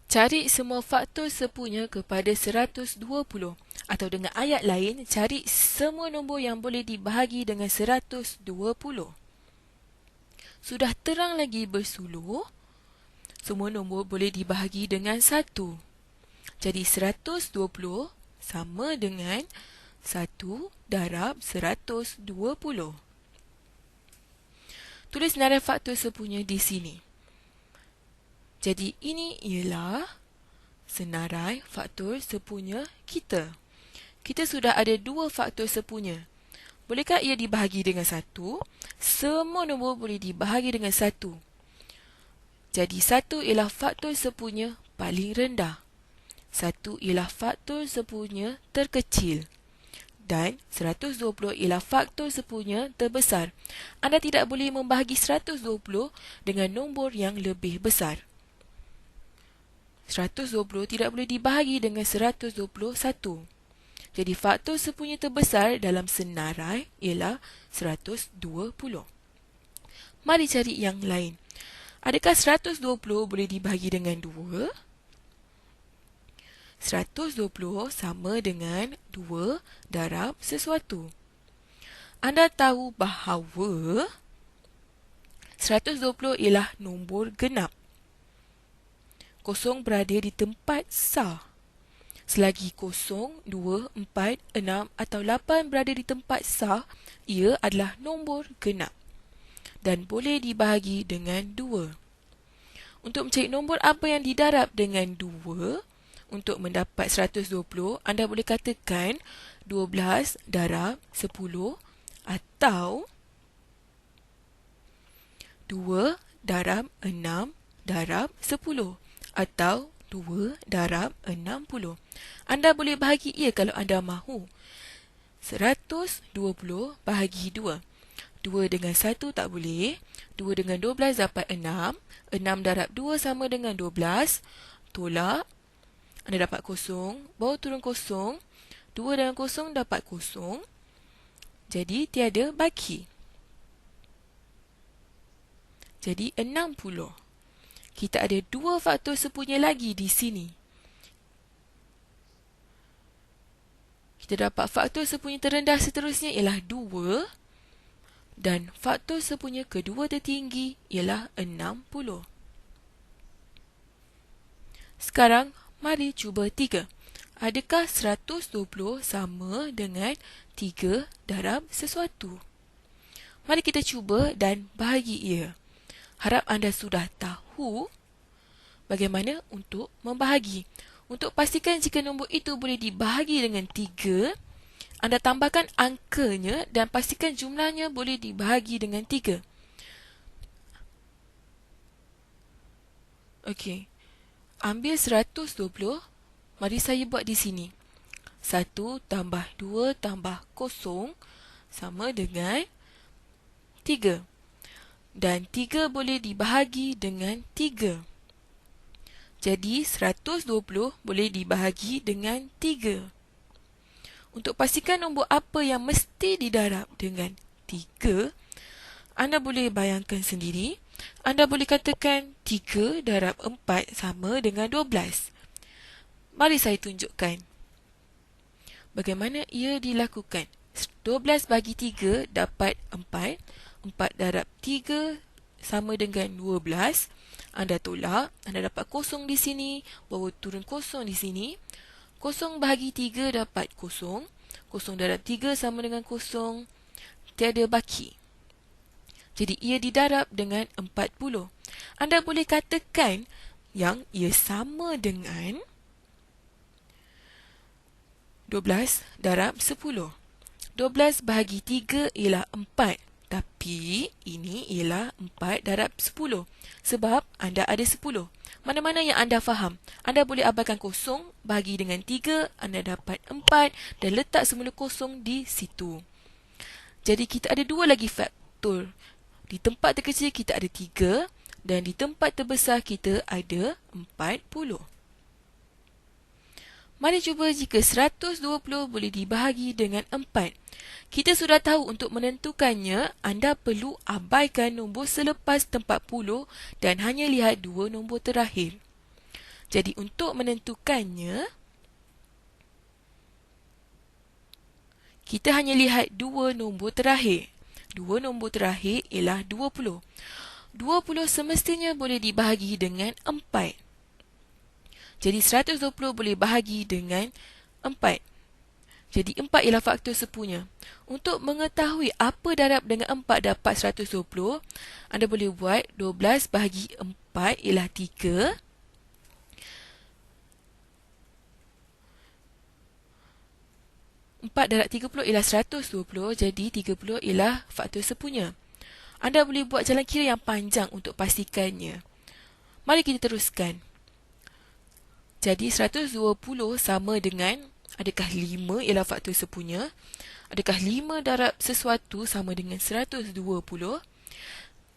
Cari semua faktor sepunya kepada 120. Atau dengan ayat lain, cari semua nombor yang boleh dibahagi dengan 120. Sudah terang lagi bersuluh, semua nombor boleh dibahagi dengan 1. Jadi 120 sama dengan 1 darab 120. Tulis senarai faktor sepunya di sini. Jadi ini ialah senarai faktor sepunya kita. Kita sudah ada dua faktor sepunya. Bolehkah ia dibahagi dengan 1? Semua nombor boleh dibahagi dengan 1. Jadi 1 ialah faktor sepunya paling rendah. 1 ialah faktor sepunya terkecil. Dan 120 ialah faktor sepunya terbesar. Anda tidak boleh membahagi 120 dengan nombor yang lebih besar. 120 tidak boleh dibahagi dengan 121. Jadi faktor sepunya terbesar dalam senarai ialah 120. Mari cari yang lain. Adakah 120 boleh dibahagi dengan 2? 120 sama dengan 2 darab sesuatu. Anda tahu bahawa 120 ialah nombor genap. Kosong berada di tempat sah. Selagi 0, 2, 4, 6 atau 8 berada di tempat sah, ia adalah nombor genap dan boleh dibahagi dengan 2. Untuk mencari nombor apa yang didarab dengan 2, untuk mendapat 120, anda boleh katakan 12 darab 10 atau 2 darab 6 darab 10 atau 2 darab 60. Anda boleh bahagi ia kalau anda mahu. 120 bahagi 2. 2 dengan 1 tak boleh. 2 dengan 12 dapat 6. 6 darab 2 sama dengan 12. Tolak. Anda dapat kosong. Bawa turun kosong. 2 dengan kosong dapat kosong. Jadi tiada baki. Jadi 60. Kita ada dua faktor sepunya lagi di sini. Kita dapat faktor sepunya terendah seterusnya ialah 2 dan faktor sepunya kedua tertinggi ialah 60. Sekarang, mari cuba 3. Adakah 120 sama dengan 3 darab sesuatu? Mari kita cuba dan bahagi ia. Harap anda sudah tahu bagaimana untuk membahagi. Untuk pastikan jika nombor itu boleh dibahagi dengan 3, anda tambahkan angkanya dan pastikan jumlahnya boleh dibahagi dengan 3. Okey. Ambil 120. Mari saya buat di sini. 1 tambah 2 tambah 0 sama dengan 3. Dan 3 boleh dibahagi dengan 3. Jadi 120 boleh dibahagi dengan 3. Untuk pastikan nombor apa yang mesti didarab dengan 3, anda boleh bayangkan sendiri. Anda boleh katakan 3 darab 4 sama dengan 12. Mari saya tunjukkan bagaimana ia dilakukan. 12 bagi 3 dapat 4. 4 darab 3 sama dengan 12. Anda tolak, anda dapat kosong di sini, bawa turun kosong di sini. 0 bahagi 3 dapat 0. 0 darab 3 sama dengan 0. Tiada baki. Jadi ia didarab dengan 40. Anda boleh katakan yang ia sama dengan 12 darab 10. 12 bahagi 3 ialah 4. Tapi ini ialah 4 darab 10. Sebab anda ada 10. Mana-mana yang anda faham. Anda boleh abaikan kosong, bahagi dengan 3, anda dapat 4 dan letak semula kosong di situ. Jadi kita ada dua lagi faktor. Di tempat terkecil kita ada 3 dan di tempat terbesar kita ada 40. Mari cuba jika 120 boleh dibahagi dengan 4. Kita sudah tahu untuk menentukannya, anda perlu abaikan nombor selepas tempat puluh dan hanya lihat dua nombor terakhir. Jadi untuk menentukannya, kita hanya lihat dua nombor terakhir. Dua nombor terakhir ialah 20. 20 semestinya boleh dibahagi dengan 4. Jadi 120 boleh bahagi dengan 4. Jadi 4 ialah faktor sepunya. Untuk mengetahui apa darab dengan 4 dapat 120, anda boleh buat 12 bahagi 4 ialah 3. 4 darab 30 ialah 120, jadi 30 ialah faktor sepunya. Anda boleh buat jalan kira yang panjang untuk pastikannya. Mari kita teruskan. Jadi 120 sama dengan, adakah 5 ialah faktor sepunya? Adakah 5 darab sesuatu sama dengan 120?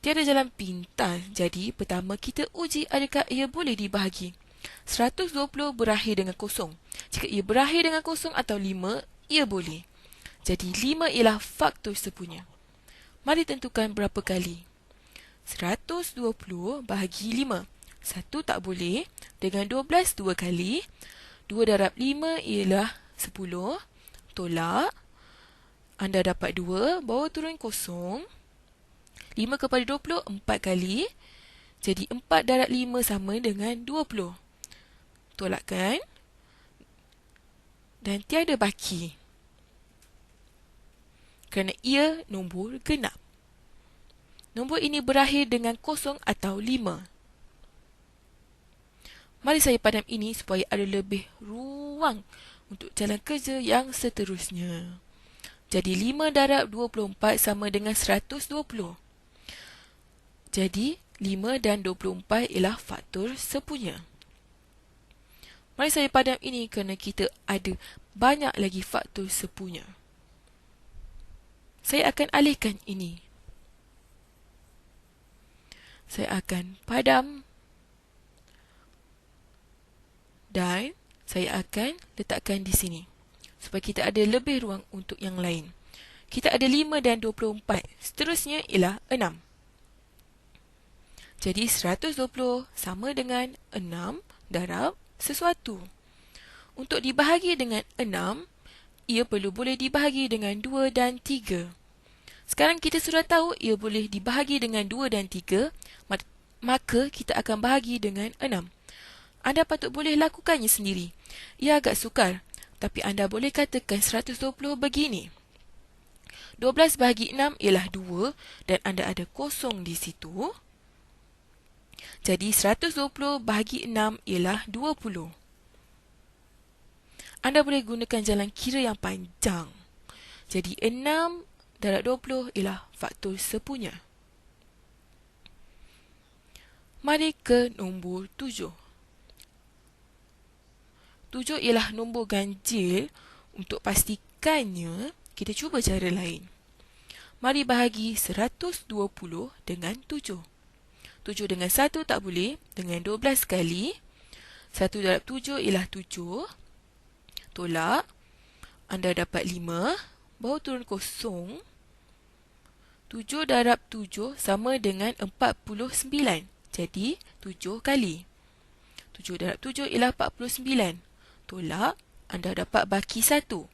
Tiada jalan pintas. Jadi pertama kita uji adakah ia boleh dibahagi. 120 berakhir dengan kosong. Jika ia berakhir dengan kosong atau 5, ia boleh. Jadi 5 ialah faktor sepunya. Mari tentukan berapa kali. 120 bahagi 5. 1 tak boleh. Dengan 12 2 kali. 2 darab 5 ialah 10. Tolak. Anda dapat 2. Bawa turun kosong. 5 kepada 20 4 kali. Jadi 4 darab 5 sama dengan 20. Tolakkan. Dan tiada baki. Kerana ia nombor genap. Nombor ini berakhir dengan kosong atau 5. Mari saya padam ini supaya ada lebih ruang untuk jalan kerja yang seterusnya. Jadi 5 darab 24 sama dengan 120. Jadi 5 dan 24 ialah faktor sepunya. Mari saya padam ini kerana kita ada banyak lagi faktor sepunya. Saya akan alihkan ini. Saya akan padam dan saya akan letakkan di sini supaya kita ada lebih ruang untuk yang lain. Kita ada 5 dan 24. Seterusnya ialah 6. Jadi 120 sama dengan 6 darab sesuatu. Untuk dibahagi dengan 6, ia perlu boleh dibahagi dengan 2 dan 3. Sekarang kita sudah tahu ia boleh dibahagi dengan 2 dan 3, maka kita akan bahagi dengan 6. Anda patut boleh lakukannya sendiri. Ia agak sukar, tapi anda boleh katakan 120 begini. 12 bahagi 6 ialah 2 dan anda ada kosong di situ. Jadi 120 bahagi 6 ialah 20. Anda boleh gunakan jalan kira yang panjang. Jadi 6 darab 20 ialah faktor sepunya. Mari ke nombor 7. 7 ialah nombor ganjil. Untuk pastikannya, kita cuba cara lain. Mari bahagi 120 dengan 7. 7 dengan 1 tak boleh. Dengan 12 kali. 1 darab 7 ialah 7. Tolak. Anda dapat 5. Bawa turun kosong. 7 darab 7 sama dengan 49. Jadi 7 kali. 7 darab 7 ialah 49. Tolak. Anda dapat baki 1.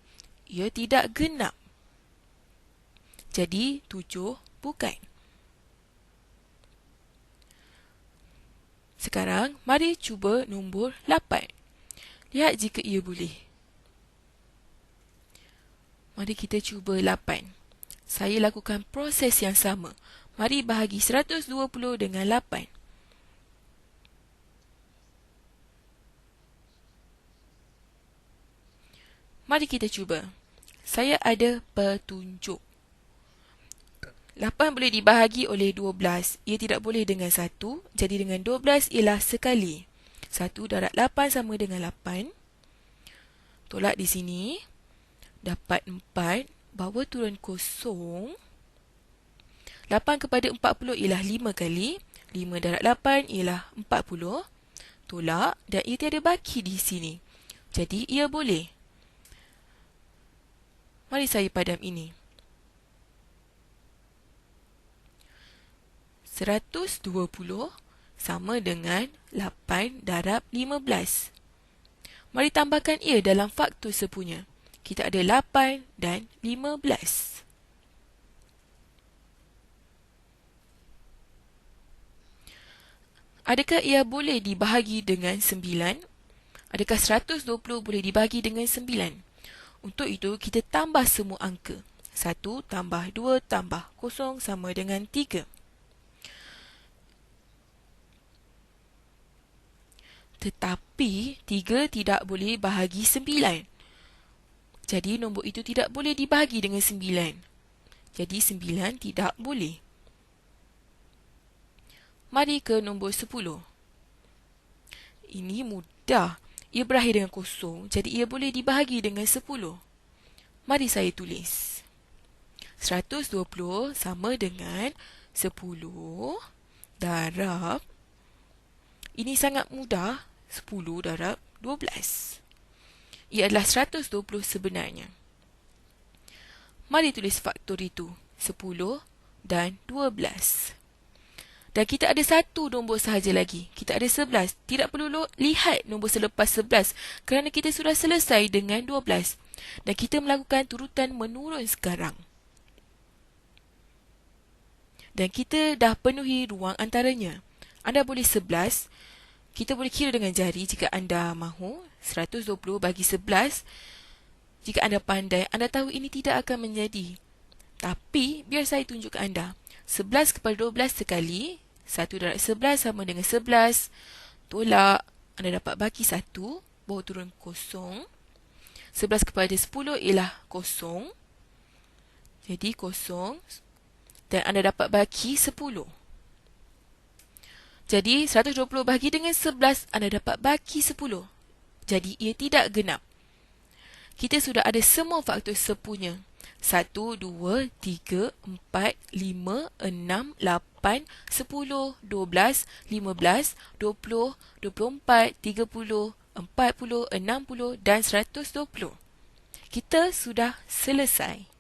Ia tidak genap. Jadi 7 bukan. Sekarang mari cuba nombor 8. Lihat jika ia boleh. Mari kita cuba 8. Saya lakukan proses yang sama. Mari bahagi 120 dengan 8. Mari kita cuba. Saya ada petunjuk. 8 boleh dibahagi oleh 12. Ia tidak boleh dengan 1. Jadi dengan 12 ialah sekali. 1 darab 8 sama dengan 8. Tolak di sini. Dapat 4. Bawa turun kosong. 8 kepada 40 ialah 5 kali. 5 darab 8 ialah 40. Tolak dan ia tiada baki di sini. Jadi ia boleh. Mari saya padam ini. 120 sama dengan 8 darab 15. Mari tambahkan ia dalam faktor sepunya. Kita ada 8 dan 15. Adakah ia boleh dibahagi dengan 9? Adakah 120 boleh dibahagi dengan 9? Untuk itu, kita tambah semua angka. 1 tambah 2 tambah 0 sama dengan 3. Tetapi 3 tidak boleh bahagi 9. Jadi nombor itu tidak boleh dibahagi dengan 9. Jadi 9 tidak boleh. Mari ke nombor 10. Ini mudah. Ia berakhir dengan 0, jadi ia boleh dibahagi dengan 10. Mari saya tulis. 120 sama dengan 10 darab, ini sangat mudah, 10 darab 12. Ia adalah 120 sebenarnya. Mari tulis faktor itu, 10 dan 12. Dan kita ada satu nombor sahaja lagi. Kita ada 11. Tidak perlu lihat nombor selepas 11 kerana kita sudah selesai dengan 12. Dan kita melakukan turutan menurun sekarang. Dan kita dah penuhi ruang antaranya. Anda boleh 11. Kita boleh kira dengan jari jika anda mahu. 120 bagi 11. Jika anda pandai, anda tahu ini tidak akan menjadi. Tapi, biar saya tunjuk ke anda. 11 kepada 12 sekali. 1 darab 11 sama dengan 11. Tolak. Anda dapat bagi 1. Bawa turun 0. 11 kepada 10 ialah 0. Jadi 0. Dan anda dapat bagi 10. Jadi 120 bahagi dengan 11, anda dapat bagi 10. Jadi ia tidak genap. Kita sudah ada semua faktor sepunya. 1, 2, 3, 4, 5, 6, 8, 10, 12, 15, 20, 24, 30, 40, 60 dan 120. Kita sudah selesai.